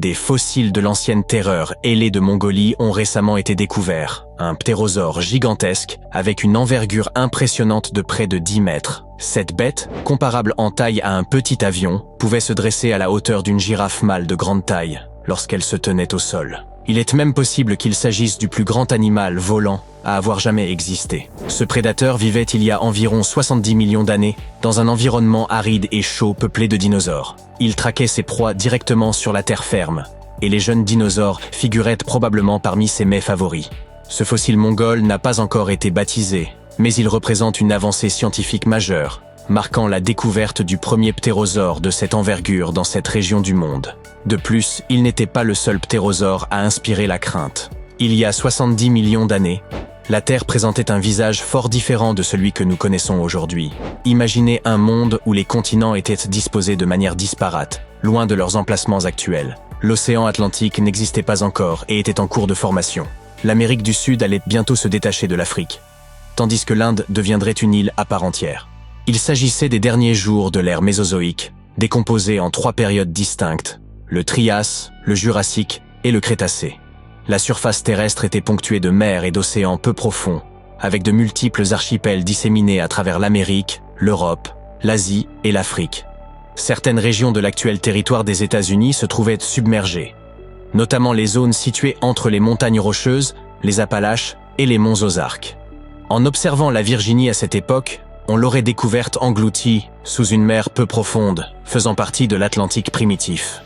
Des fossiles de l'ancienne terreur ailée de Mongolie ont récemment été découverts. Un ptérosaure gigantesque avec une envergure impressionnante de près de 10 mètres. Cette bête, comparable en taille à un petit avion, pouvait se dresser à la hauteur d'une girafe mâle de grande taille lorsqu'elle se tenait au sol. Il est même possible qu'il s'agisse du plus grand animal volant à avoir jamais existé. Ce prédateur vivait il y a environ 70 millions d'années dans un environnement aride et chaud peuplé de dinosaures. Il traquait ses proies directement sur la terre ferme, et les jeunes dinosaures figuraient probablement parmi ses mets favoris. Ce fossile mongol n'a pas encore été baptisé, mais il représente une avancée scientifique majeure, marquant la découverte du premier ptérosaure de cette envergure dans cette région du monde. De plus, il n'était pas le seul ptérosaure à inspirer la crainte. Il y a 70 millions d'années, la Terre présentait un visage fort différent de celui que nous connaissons aujourd'hui. Imaginez un monde où les continents étaient disposés de manière disparate, loin de leurs emplacements actuels. L'océan Atlantique n'existait pas encore et était en cours de formation. L'Amérique du Sud allait bientôt se détacher de l'Afrique, tandis que l'Inde deviendrait une île à part entière. Il s'agissait des derniers jours de l'ère mésozoïque, décomposée en 3 périodes distinctes, le Trias, le Jurassique et le Crétacé. La surface terrestre était ponctuée de mers et d'océans peu profonds, avec de multiples archipels disséminés à travers l'Amérique, l'Europe, l'Asie et l'Afrique. Certaines régions de l'actuel territoire des États-Unis se trouvaient submergées, notamment les zones situées entre les montagnes rocheuses, les Appalaches et les monts Ozarks. En observant la Virginie à cette époque, on l'aurait découverte engloutie sous une mer peu profonde, faisant partie de l'Atlantique primitif.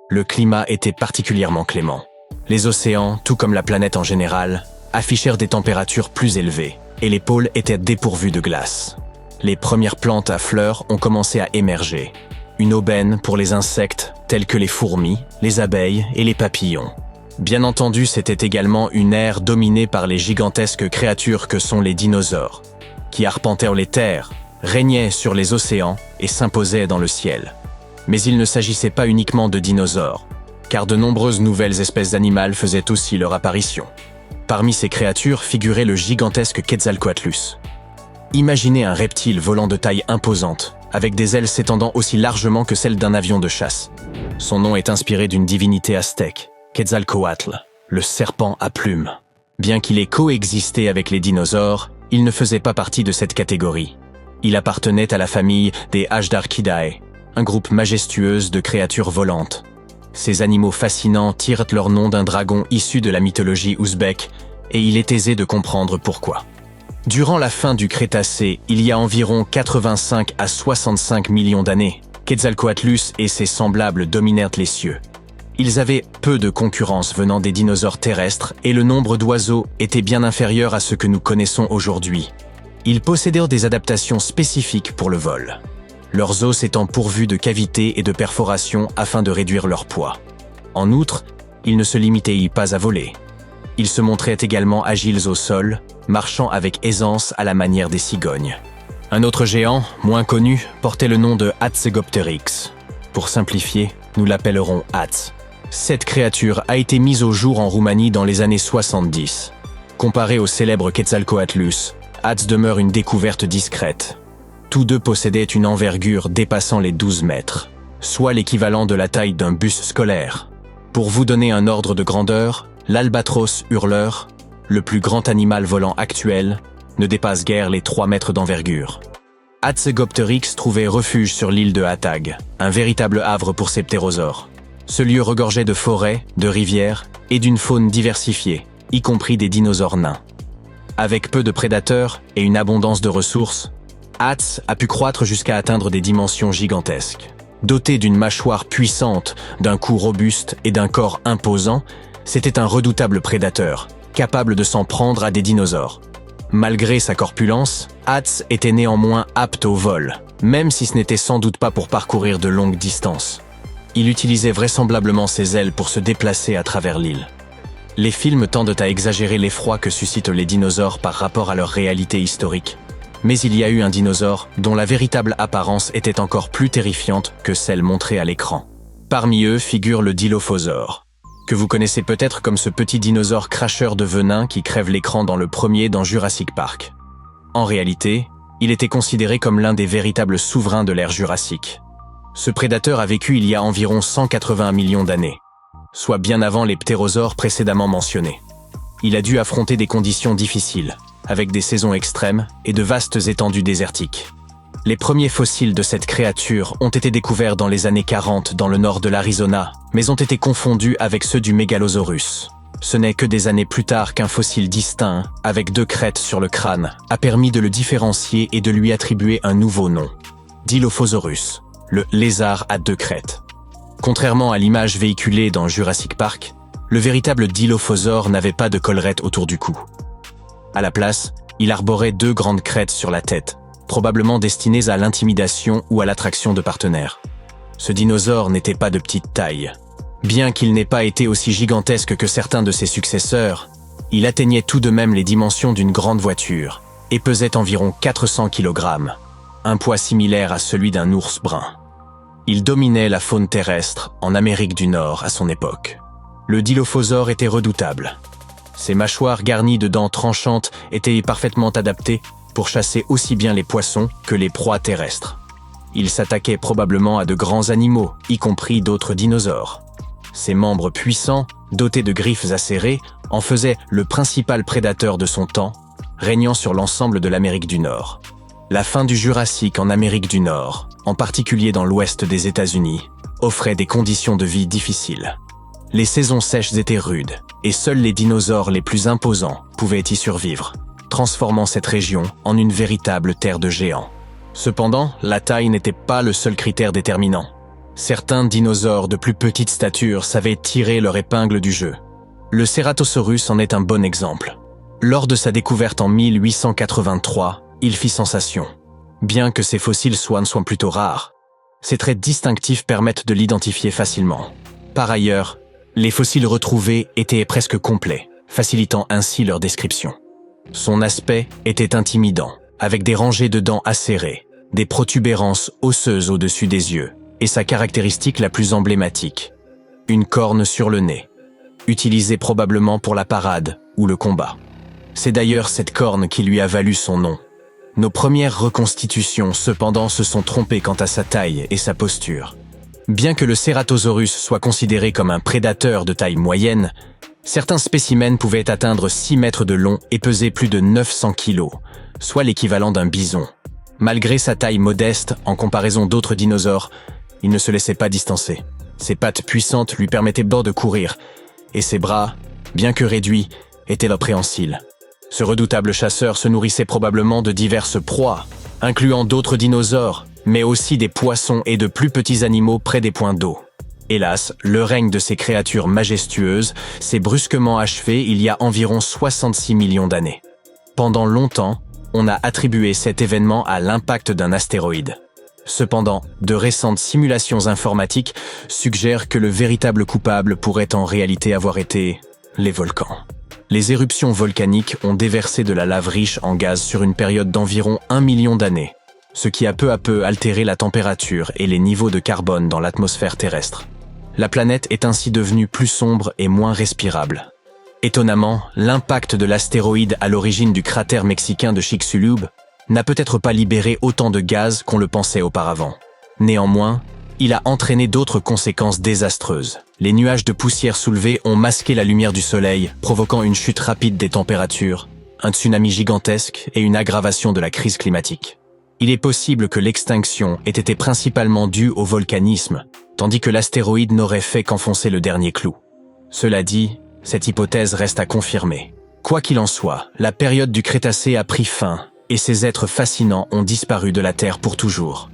Le climat était particulièrement clément. Les océans, tout comme la planète en général, affichèrent des températures plus élevées, et les pôles étaient dépourvus de glace. Les premières plantes à fleurs ont commencé à émerger. Une aubaine pour les insectes tels que les fourmis, les abeilles et les papillons. Bien entendu, c'était également une ère dominée par les gigantesques créatures que sont les dinosaures, qui arpentèrent les terres, régnaient sur les océans et s'imposaient dans le ciel. Mais il ne s'agissait pas uniquement de dinosaures, car de nombreuses nouvelles espèces animales faisaient aussi leur apparition. Parmi ces créatures figurait le gigantesque Quetzalcoatlus. Imaginez un reptile volant de taille imposante, avec des ailes s'étendant aussi largement que celles d'un avion de chasse. Son nom est inspiré d'une divinité aztèque, Quetzalcoatl, le serpent à plumes. Bien qu'il ait coexisté avec les dinosaures, il ne faisait pas partie de cette catégorie. Il appartenait à la famille des Ashdarchidae, un groupe majestueux de créatures volantes. Ces animaux fascinants tirent leur nom d'un dragon issu de la mythologie ouzbèque, et il est aisé de comprendre pourquoi. Durant la fin du Crétacé, il y a environ 85 à 65 millions d'années, Quetzalcoatlus et ses semblables dominèrent les cieux. Ils avaient peu de concurrence venant des dinosaures terrestres et le nombre d'oiseaux était bien inférieur à ce que nous connaissons aujourd'hui. Ils possédaient des adaptations spécifiques pour le vol, leurs os étant pourvus de cavités et de perforations afin de réduire leur poids. En outre, ils ne se limitaient pas à voler. Ils se montraient également agiles au sol, marchant avec aisance à la manière des cigognes. Un autre géant, moins connu, portait le nom de Hatzegopteryx. Pour simplifier, nous l'appellerons Hatz. Cette créature a été mise au jour en Roumanie dans les années 70. Comparé au célèbre Quetzalcoatlus, Hatz demeure une découverte discrète. Tous deux possédaient une envergure dépassant les 12 mètres, soit l'équivalent de la taille d'un bus scolaire. Pour vous donner un ordre de grandeur, l'albatros hurleur, le plus grand animal volant actuel, ne dépasse guère les 3 mètres d'envergure. Hatzegopteryx trouvait refuge sur l'île de Hatag, un véritable havre pour ces ptérosaures. Ce lieu regorgeait de forêts, de rivières et d'une faune diversifiée, y compris des dinosaures nains. Avec peu de prédateurs et une abondance de ressources, Hatz a pu croître jusqu'à atteindre des dimensions gigantesques. Doté d'une mâchoire puissante, d'un cou robuste et d'un corps imposant, c'était un redoutable prédateur, capable de s'en prendre à des dinosaures. Malgré sa corpulence, Hatz était néanmoins apte au vol, même si ce n'était sans doute pas pour parcourir de longues distances. Il utilisait vraisemblablement ses ailes pour se déplacer à travers l'île. Les films tendent à exagérer l'effroi que suscitent les dinosaures par rapport à leur réalité historique. Mais il y a eu un dinosaure dont la véritable apparence était encore plus terrifiante que celle montrée à l'écran. Parmi eux figure le Dilophosaure, que vous connaissez peut-être comme ce petit dinosaure cracheur de venin qui crève l'écran dans le premier dans Jurassic Park. En réalité, il était considéré comme l'un des véritables souverains de l'ère jurassique. Ce prédateur a vécu il y a environ 180 millions d'années. soit bien avant les ptérosaures précédemment mentionnés. Il a dû affronter des conditions difficiles, avec des saisons extrêmes et de vastes étendues désertiques. Les premiers fossiles de cette créature ont été découverts dans les années 40 dans le nord de l'Arizona, mais ont été confondus avec ceux du Megalosaurus. Ce n'est que des années plus tard qu'un fossile distinct, avec 2 crêtes sur le crâne, a permis de le différencier et de lui attribuer un nouveau nom. Dilophosaurus, le lézard à 2 crêtes. Contrairement à l'image véhiculée dans Jurassic Park, le véritable Dilophosaure n'avait pas de collerette autour du cou. À la place, il arborait 2 grandes crêtes sur la tête, probablement destinées à l'intimidation ou à l'attraction de partenaires. Ce dinosaure n'était pas de petite taille. Bien qu'il n'ait pas été aussi gigantesque que certains de ses successeurs, il atteignait tout de même les dimensions d'une grande voiture et pesait environ 400 kg, un poids similaire à celui d'un ours brun. Il dominait la faune terrestre en Amérique du Nord à son époque. Le Dilophosaure était redoutable. Ses mâchoires garnies de dents tranchantes étaient parfaitement adaptées pour chasser aussi bien les poissons que les proies terrestres. Il s'attaquait probablement à de grands animaux, y compris d'autres dinosaures. Ses membres puissants, dotés de griffes acérées, en faisaient le principal prédateur de son temps, régnant sur l'ensemble de l'Amérique du Nord. La fin du Jurassique en Amérique du Nord, en particulier dans l'ouest des États-Unis, offrait des conditions de vie difficiles. Les saisons sèches étaient rudes, et seuls les dinosaures les plus imposants pouvaient y survivre, transformant cette région en une véritable terre de géants. Cependant, la taille n'était pas le seul critère déterminant. Certains dinosaures de plus petite stature savaient tirer leur épingle du jeu. Le Ceratosaurus en est un bon exemple. Lors de sa découverte en 1883, il fit sensation. Bien que ces fossiles soient plutôt rares, ses traits distinctifs permettent de l'identifier facilement. Par ailleurs, les fossiles retrouvés étaient presque complets, facilitant ainsi leur description. Son aspect était intimidant, avec des rangées de dents acérées, des protubérances osseuses au-dessus des yeux, et sa caractéristique la plus emblématique, une corne sur le nez, utilisée probablement pour la parade ou le combat. C'est d'ailleurs cette corne qui lui a valu son nom. Nos premières reconstitutions, cependant, se sont trompées quant à sa taille et sa posture. Bien que le Ceratosaurus soit considéré comme un prédateur de taille moyenne, certains spécimens pouvaient atteindre 6 mètres de long et peser plus de 900 kg, soit l'équivalent d'un bison. Malgré sa taille modeste en comparaison d'autres dinosaures, il ne se laissait pas distancer. Ses pattes puissantes lui permettaient de courir, et ses bras, bien que réduits, étaient préhensiles. Ce redoutable chasseur se nourrissait probablement de diverses proies, incluant d'autres dinosaures, mais aussi des poissons et de plus petits animaux près des points d'eau. Hélas, le règne de ces créatures majestueuses s'est brusquement achevé il y a environ 66 millions d'années. Pendant longtemps, on a attribué cet événement à l'impact d'un astéroïde. Cependant, de récentes simulations informatiques suggèrent que le véritable coupable pourrait en réalité avoir été les volcans. Les éruptions volcaniques ont déversé de la lave riche en gaz sur une période d'environ 1 million d'années, ce qui a peu à peu altéré la température et les niveaux de carbone dans l'atmosphère terrestre. La planète est ainsi devenue plus sombre et moins respirable. Étonnamment, l'impact de l'astéroïde à l'origine du cratère mexicain de Chicxulub n'a peut-être pas libéré autant de gaz qu'on le pensait auparavant. Néanmoins, il a entraîné d'autres conséquences désastreuses. Les nuages de poussière soulevés ont masqué la lumière du soleil, provoquant une chute rapide des températures, un tsunami gigantesque et une aggravation de la crise climatique. Il est possible que l'extinction ait été principalement due au volcanisme, tandis que l'astéroïde n'aurait fait qu'enfoncer le dernier clou. Cela dit, cette hypothèse reste à confirmer. Quoi qu'il en soit, la période du Crétacé a pris fin, et ces êtres fascinants ont disparu de la Terre pour toujours.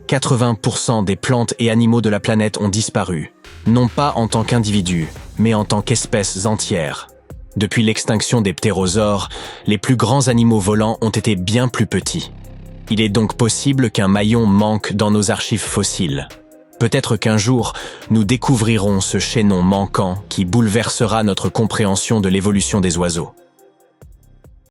80% des plantes et animaux de la planète ont disparu, non pas en tant qu'individus, mais en tant qu'espèces entières. Depuis l'extinction des ptérosaures, les plus grands animaux volants ont été bien plus petits. Il est donc possible qu'un maillon manque dans nos archives fossiles. Peut-être qu'un jour, nous découvrirons ce chaînon manquant qui bouleversera notre compréhension de l'évolution des oiseaux.